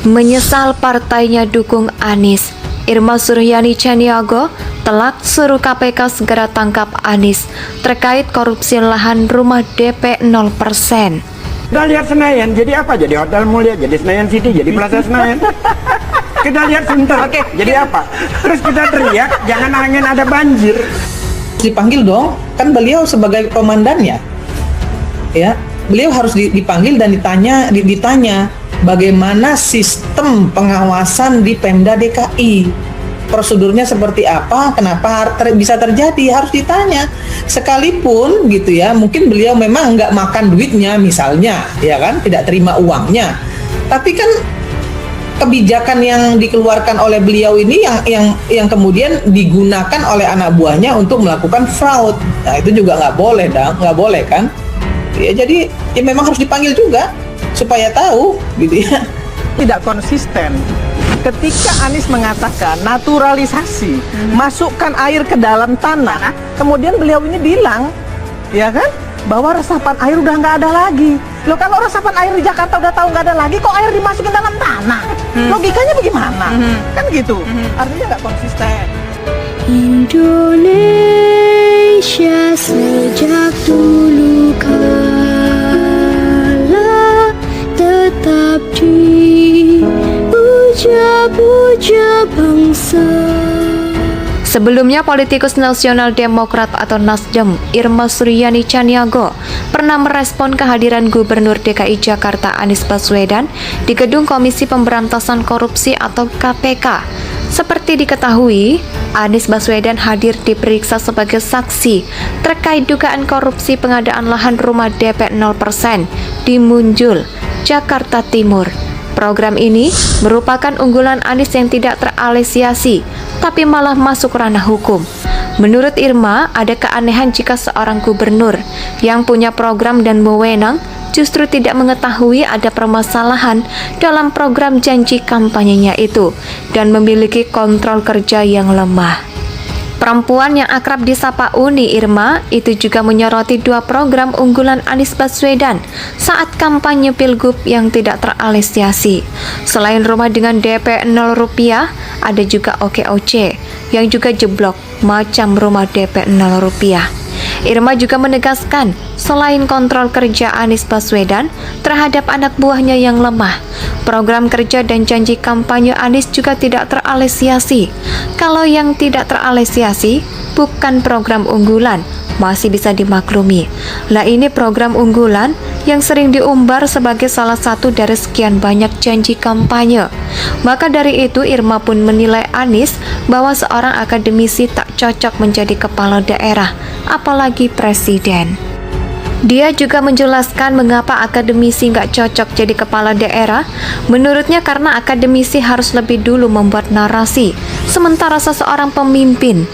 Menyesal partainya dukung Anies, Irma Suryani Caniago telak suruh KPK segera tangkap Anies terkait korupsi lahan rumah DP 0%. Kita lihat Senayan, jadi apa? Jadi Hotel Mulia, jadi Senayan City, jadi Plaza Senayan. Kita lihat Sunter, jadi apa? Terus kita teriak, jangan angin ada banjir. Dipanggil dong, kan beliau sebagai komandannya, ya, beliau harus dipanggil dan ditanya bagaimana sistem pengawasan di Pemda DKI, prosedurnya seperti apa, kenapa bisa terjadi, harus ditanya. Sekalipun gitu ya, mungkin beliau memang nggak makan duitnya misalnya, ya kan, tidak terima uangnya, tapi kan kebijakan yang dikeluarkan oleh beliau ini yang kemudian digunakan oleh anak buahnya untuk melakukan fraud. Nah itu juga nggak boleh kan? Ya jadi ya memang harus dipanggil juga supaya tahu gitu ya. Tidak konsisten. Ketika Anies mengatakan naturalisasi, masukkan air ke dalam tanah, kemudian beliau ini bilang, ya kan, bahwa resapan air udah nggak ada lagi. Loh kalau resapan air di Jakarta udah tahu nggak ada lagi, kok air dimasukin dalam tanah? Logikanya bagaimana? Kan gitu. Artinya nggak konsisten. Indonesia sejak dulu kala tetap dipuja-puja bangsa. Sebelumnya, politikus Nasional Demokrat atau Nasdem, Irma Suryani Caniago, pernah merespon kehadiran Gubernur DKI Jakarta Anies Baswedan di Gedung Komisi Pemberantasan Korupsi atau KPK. Seperti diketahui, Anies Baswedan hadir diperiksa sebagai saksi terkait dugaan korupsi pengadaan lahan rumah DP 0% di Munjul, Jakarta Timur. Program ini merupakan unggulan Anies yang tidak teralesiasi, tapi malah masuk ranah hukum. Menurut Irma, ada keanehan jika seorang gubernur yang punya program dan wewenang justru tidak mengetahui ada permasalahan dalam program janji kampanyenya itu dan memiliki kontrol kerja yang lemah. Perempuan yang akrab disapa Uni Irma itu juga menyoroti dua program unggulan Anies Baswedan saat kampanye Pilgub yang tidak teralesiasi. Selain rumah dengan DP 0 rupiah, ada juga OKOC yang juga jeblok macam rumah DP 0 rupiah. Irma juga menegaskan, selain kontrol kerja Anies Baswedan terhadap anak buahnya yang lemah, program kerja dan janji kampanye Anies juga tidak teralesiasi. Kalau yang tidak teralesiasi bukan program unggulan, masih bisa dimaklumi. Lah ini program unggulan yang sering diumbar sebagai salah satu dari sekian banyak janji kampanye. Maka dari itu Irma pun menilai Anies bahwa seorang akademisi tak cocok menjadi kepala daerah, apalagi presiden. Dia juga menjelaskan mengapa akademisi nggak cocok jadi kepala daerah. Menurutnya karena akademisi harus lebih dulu membuat narasi, sementara seseorang pemimpin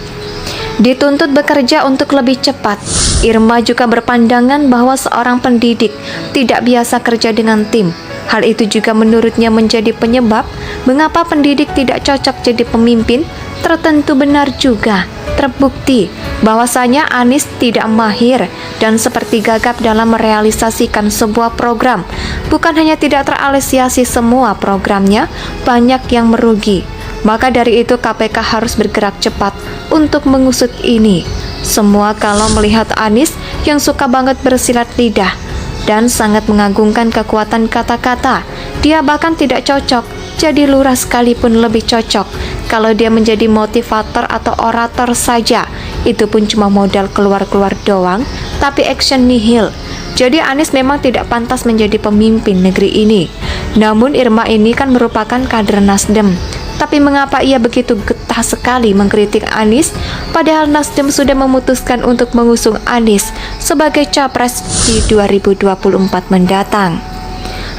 dituntut bekerja untuk lebih cepat. Irma juga berpandangan bahwa seorang pendidik tidak biasa kerja dengan tim. Hal itu juga menurutnya menjadi penyebab mengapa pendidik tidak cocok jadi pemimpin. Tertentu benar juga, terbukti bahwasanya Anies tidak mahir dan seperti gagap dalam merealisasikan sebuah program. Bukan hanya tidak teralesiasi semua programnya, banyak yang merugi. Maka dari itu KPK harus bergerak cepat untuk mengusut ini. Semua kalau melihat Anies yang suka banget bersilat lidah dan sangat mengagungkan kekuatan kata-kata. Dia bahkan tidak cocok jadi lurah sekalipun lebih cocok. Kalau dia menjadi motivator atau orator saja, itu pun cuma modal keluar-keluar doang, tapi action nihil. Jadi Anies memang tidak pantas menjadi pemimpin negeri ini. Namun Irma ini kan merupakan kader Nasdem. Tapi mengapa ia begitu getah sekali mengkritik Anies, padahal Nasdem sudah memutuskan untuk mengusung Anies sebagai capres di 2024 mendatang.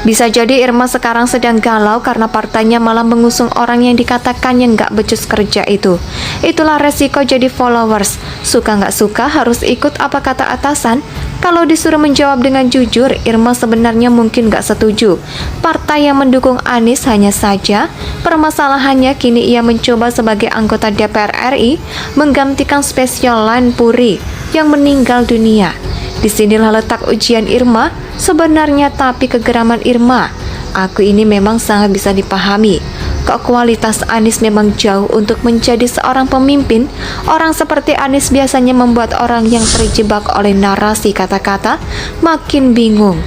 Bisa jadi Irma sekarang sedang galau karena partainya malah mengusung orang yang dikatakannya nggak becus kerja itu. Itulah resiko jadi followers. Suka nggak suka harus ikut apa kata atasan. Kalau disuruh menjawab dengan jujur, Irma sebenarnya mungkin nggak setuju. Partai yang mendukung Anies hanya saja permasalahannya kini ia mencoba sebagai anggota DPR RI menggantikan Special Line Puri yang meninggal dunia. Disinilah letak ujian Irma sebenarnya, tapi kegeraman Irma Aku ini memang sangat bisa dipahami. Kok kualitas Anies memang jauh untuk menjadi seorang pemimpin. Orang seperti Anies biasanya membuat orang yang terjebak oleh narasi kata-kata makin bingung.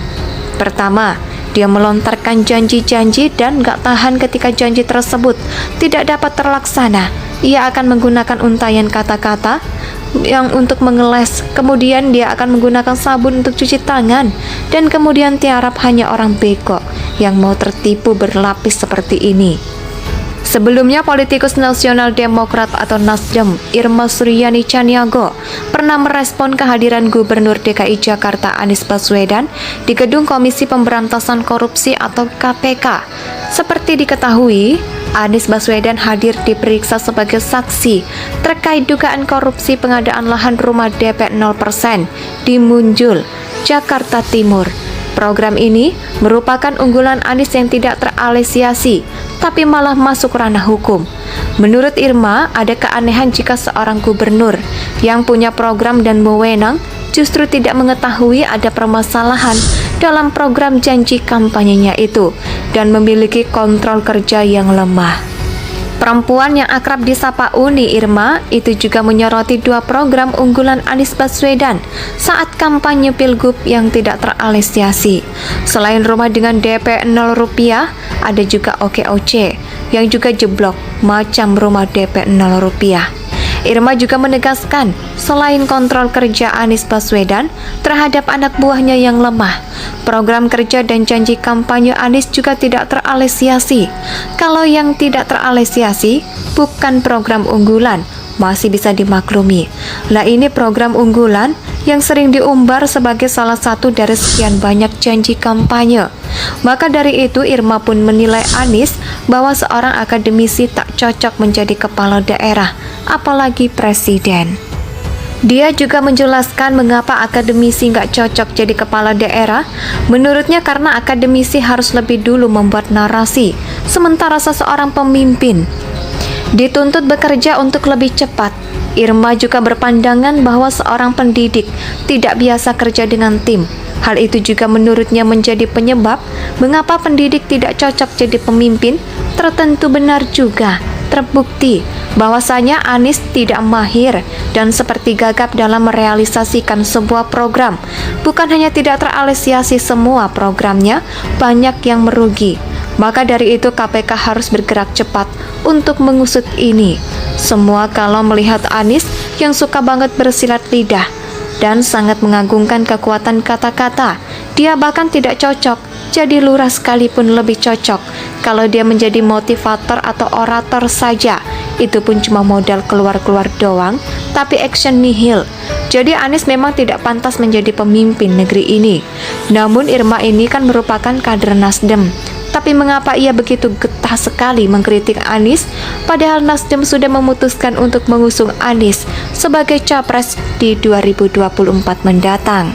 Pertama, dia melontarkan janji-janji dan gak tahan ketika janji tersebut tidak dapat terlaksana. Ia akan menggunakan untayan kata-kata yang untuk mengeles, kemudian dia akan menggunakan sabun untuk cuci tangan, dan kemudian tiarap hanya orang bego yang mau tertipu berlapis seperti ini. Sebelumnya, politikus Nasional Demokrat atau Nasdem, Irma Suryani Caniago, pernah merespon kehadiran Gubernur DKI Jakarta Anies Baswedan di Gedung Komisi Pemberantasan Korupsi atau KPK. Seperti diketahui, Anies Baswedan hadir diperiksa sebagai saksi terkait dugaan korupsi pengadaan lahan rumah DP 0% di Munjul, Jakarta Timur. Program ini merupakan unggulan Anies yang tidak teralesiasi, tapi malah masuk ranah hukum. Menurut Irma, ada keanehan jika seorang gubernur yang punya program dan wewenang justru tidak mengetahui ada permasalahan dalam program janji kampanyenya itu dan memiliki kontrol kerja yang lemah. Perempuan yang akrab disapa Uni, Irma, itu juga menyoroti dua program unggulan Anies Baswedan saat kampanye Pilgub yang tidak teralesiasi. Selain rumah dengan DP 0 rupiah, ada juga OKOC yang juga jeblok macam rumah DP 0 rupiah. Irma juga menegaskan, selain kontrol kerja Anies Baswedan terhadap anak buahnya yang lemah, program kerja dan janji kampanye Anies juga tidak teralesiasi. Kalau yang tidak teralesiasi bukan program unggulan, masih bisa dimaklumi. Lah ini program unggulan yang sering diumbar sebagai salah satu dari sekian banyak janji kampanye. Maka dari itu Irma pun menilai Anies bahwa seorang akademisi tak cocok menjadi kepala daerah, apalagi presiden. Dia juga menjelaskan mengapa akademisi nggak cocok jadi kepala daerah. Menurutnya karena akademisi harus lebih dulu membuat narasi, sementara seseorang pemimpin dituntut bekerja untuk lebih cepat. Irma juga berpandangan bahwa seorang pendidik tidak biasa kerja dengan tim. Hal itu juga menurutnya menjadi penyebab mengapa pendidik tidak cocok jadi pemimpin. Tertentu benar juga, terbukti bahwasanya Anies tidak mahir dan seperti gagap dalam merealisasikan sebuah program. Bukan hanya tidak teralesiasi semua programnya, banyak yang merugi. Maka dari itu KPK harus bergerak cepat untuk mengusut ini. Semua kalau melihat Anies yang suka banget bersilat lidah dan sangat mengagungkan kekuatan kata-kata. Dia bahkan tidak cocok jadi lurah sekalipun lebih cocok. Kalau dia menjadi motivator atau orator saja, itu pun cuma modal keluar-keluar doang, tapi action nihil. Jadi Anies memang tidak pantas menjadi pemimpin negeri ini. Namun Irma ini kan merupakan kader Nasdem. Tapi mengapa ia begitu getah sekali mengkritik Anies, padahal Nasdem sudah memutuskan untuk mengusung Anies sebagai capres di 2024 mendatang.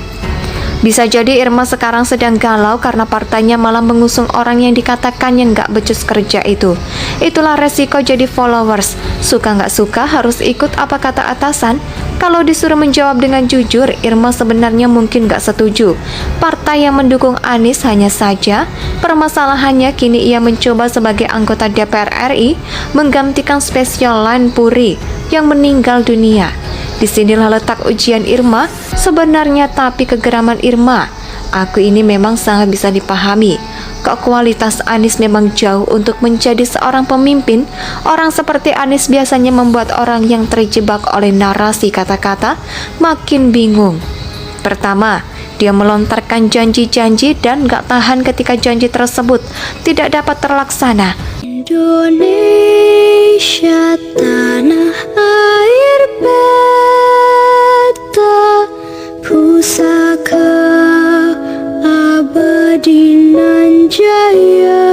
Bisa jadi Irma sekarang sedang galau karena partainya malah mengusung orang yang dikatakannya nggak becus kerja itu. Itulah resiko jadi followers. Suka nggak suka harus ikut apa kata atasan. Kalau disuruh menjawab dengan jujur, Irma sebenarnya mungkin nggak setuju. Partai yang mendukung Anies hanya saja permasalahannya kini ia mencoba sebagai anggota DPR RI menggantikan Special Line Puri yang meninggal dunia. Disinilah letak ujian Irma sebenarnya, tapi kegeraman Irma, aku ini memang sangat bisa dipahami. Kok kualitas Anies memang jauh untuk menjadi seorang pemimpin. Orang seperti Anies biasanya membuat orang yang terjebak oleh narasi kata-kata makin bingung. Pertama, dia melontarkan janji-janji dan gak tahan ketika janji tersebut tidak dapat terlaksana. Indonesia tanah air beta, pusaka abadi nan jaya.